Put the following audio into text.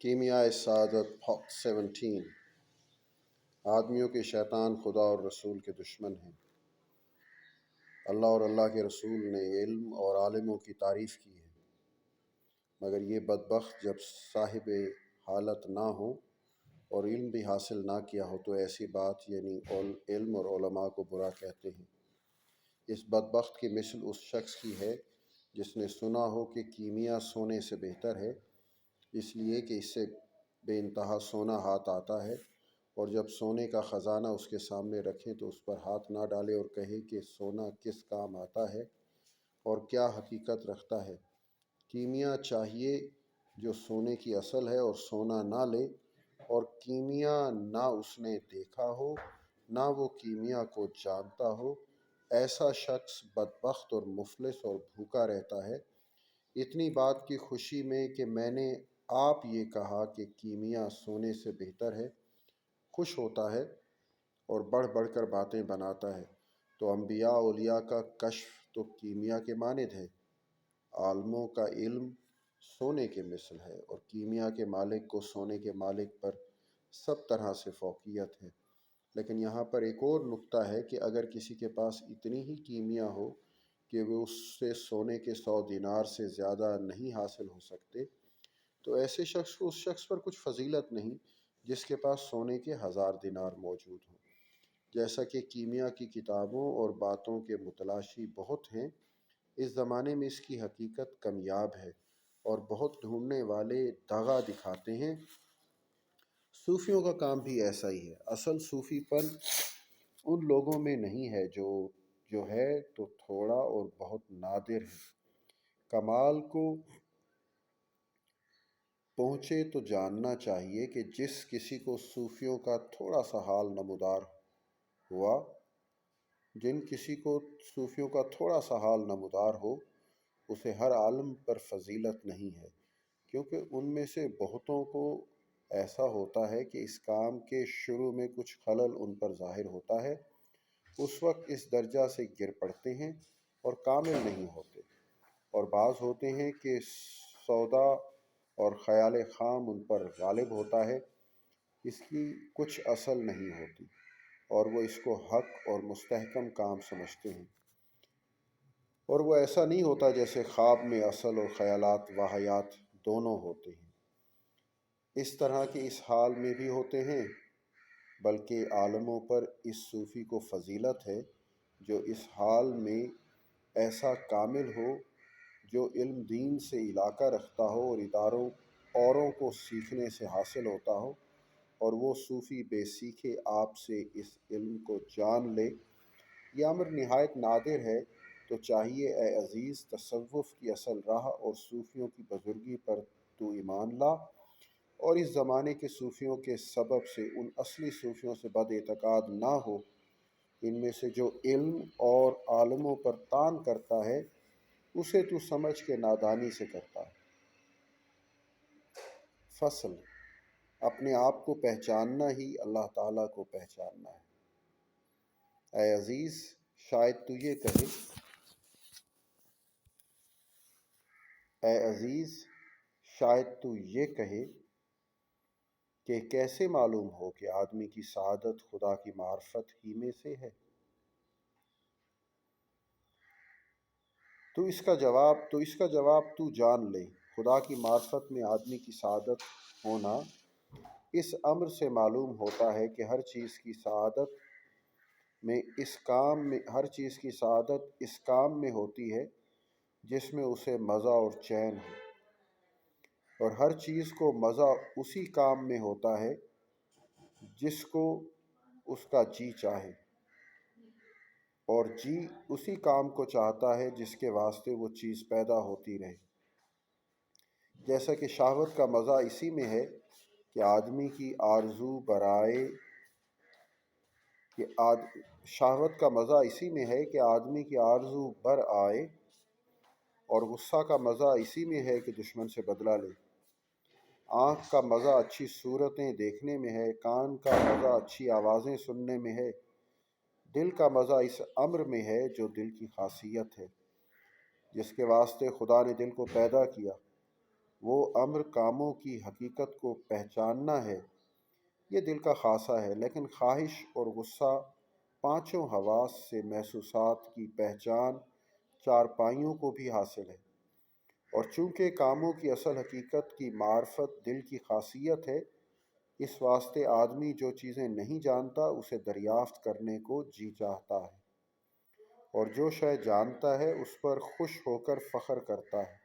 کیمیائے سعادت 17 آدمیوں کے شیطان خدا اور رسول کے دشمن ہیں۔ اللہ اور اللہ کے رسول نے علم اور عالموں کی تعریف کی ہے، مگر یہ بدبخت جب صاحب حالت نہ ہو اور علم بھی حاصل نہ کیا ہو تو ایسی بات یعنی علم اور علماء کو برا کہتے ہیں۔ اس بدبخت کی مثل اس شخص کی ہے جس نے سنا ہو کہ کیمیا سونے سے بہتر ہے، اس لیے کہ اس سے بے انتہا سونا ہاتھ آتا ہے، اور جب سونے کا خزانہ اس کے سامنے رکھیں تو اس پر ہاتھ نہ ڈالے اور کہے کہ سونا کس کام آتا ہے اور کیا حقیقت رکھتا ہے۔ کیمیا چاہیے جو سونے کی اصل ہے اور سونا نہ لے، اور کیمیا نہ اس نے دیکھا ہو نہ وہ کیمیا کو جانتا ہو، ایسا شخص بدبخت اور مفلس اور بھوکا رہتا ہے۔ اتنی بات کی خوشی میں کہ میں نے آپ یہ کہا کہ کیمیا سونے سے بہتر ہے، خوش ہوتا ہے اور بڑھ بڑھ کر باتیں بناتا ہے، تو انبیاء اولیاء کا کشف تو کیمیا کے مانند ہے۔ عالموں کا علم سونے کے مثل ہے، اور کیمیا کے مالک کو سونے کے مالک پر سب طرح سے فوقیت ہے۔ لیکن یہاں پر ایک اور نکتہ ہے کہ اگر کسی کے پاس اتنی ہی کیمیا ہو کہ وہ اس سے سونے کے 100 دینار سے زیادہ نہیں حاصل ہو سکتے، تو ایسے شخص کو اس شخص پر کچھ فضیلت نہیں جس کے پاس سونے کے 1000 دینار موجود ہوں۔ جیسا کہ کیمیا کی کتابوں اور باتوں کے متلاشی بہت ہیں، اس زمانے میں اس کی حقیقت کمیاب ہے اور بہت ڈھونڈنے والے دغا دکھاتے ہیں۔ صوفیوں کا کام بھی ایسا ہی ہے۔ اصل صوفی پن ان لوگوں میں نہیں ہے جو ہے تو تھوڑا اور بہت نادر ہے۔ کمال کو پہنچے تو جاننا چاہیے کہ جس کسی کو صوفیوں کا تھوڑا سا حال نمودار ہوا، جن کسی کو صوفیوں کا تھوڑا سا حال نمودار ہو، اسے ہر عالم پر فضیلت نہیں ہے، کیونکہ ان میں سے بہتوں کو ایسا ہوتا ہے کہ اس کام کے شروع میں کچھ خلل ان پر ظاہر ہوتا ہے، اس وقت اس درجہ سے گر پڑتے ہیں اور کامل نہیں ہوتے، اور بعض ہوتے ہیں کہ سودا اور خیال خام ان پر غالب ہوتا ہے، اس کی کچھ اصل نہیں ہوتی، اور وہ اس کو حق اور مستحکم کام سمجھتے ہیں، اور وہ ایسا نہیں ہوتا جیسے خواب میں اصل اور خیالات واہیات دونوں ہوتے ہیں۔ اس طرح کے اس حال میں بھی ہوتے ہیں، بلکہ عالموں پر اس صوفی کو فضیلت ہے جو اس حال میں ایسا کامل ہو، جو علم دین سے علاقہ رکھتا ہو اور اوروں کو سیکھنے سے حاصل ہوتا ہو، اور وہ صوفی بے سیکھے آپ سے اس علم کو جان لے۔ یہ امر نہایت نادر ہے، تو چاہیے اے عزیز تصوف کی اصل راہ اور صوفیوں کی بزرگی پر تو ایمان لا، اور اس زمانے کے صوفیوں کے سبب سے ان اصلی صوفیوں سے بد اعتقاد نہ ہو۔ ان میں سے جو علم اور عالموں پر طعن کرتا ہے، اسے تو سمجھ کے نادانی سے کرتا ہے۔ فصل: اپنے آپ کو پہچاننا ہی اللہ تعالیٰ کو پہچاننا ہے۔ اے عزیز، شاید تو یہ کہے کہ کیسے معلوم ہو کہ آدمی کی سعادت خدا کی معرفت ہی میں سے ہے؟ تو اس کا جواب تو جان لے۔ خدا کی معرفت میں آدمی کی سعادت ہونا اس امر سے معلوم ہوتا ہے کہ ہر چیز کی سعادت اس کام میں ہوتی ہے جس میں اسے مزہ اور چین ہو، اور ہر چیز کو مزہ اسی کام میں ہوتا ہے جس کو اس کا جی چاہے، اور جی اسی کام کو چاہتا ہے جس کے واسطے وہ چیز پیدا ہوتی رہے۔ جیسا کہ شہوت کا مزہ اسی میں ہے کہ آدمی کی آرزو بر آئے، اور غصہ کا مزہ اسی میں ہے کہ دشمن سے بدلہ لے۔ آنکھ کا مزہ اچھی صورتیں دیکھنے میں ہے، کان کا مزہ اچھی آوازیں سننے میں ہے، دل کا مزہ اس امر میں ہے جو دل کی خاصیت ہے، جس کے واسطے خدا نے دل کو پیدا کیا۔ وہ امر کاموں کی حقیقت کو پہچاننا ہے، یہ دل کا خاصہ ہے، لیکن خواہش اور غصہ پانچوں حواس سے محسوسات کی پہچان چارپائیوں کو بھی حاصل ہے۔ اور چونکہ کاموں کی اصل حقیقت کی معرفت دل کی خاصیت ہے، اس واسطے آدمی جو چیزیں نہیں جانتا اسے دریافت کرنے کو جی چاہتا ہے، اور جو شے جانتا ہے اس پر خوش ہو کر فخر کرتا ہے۔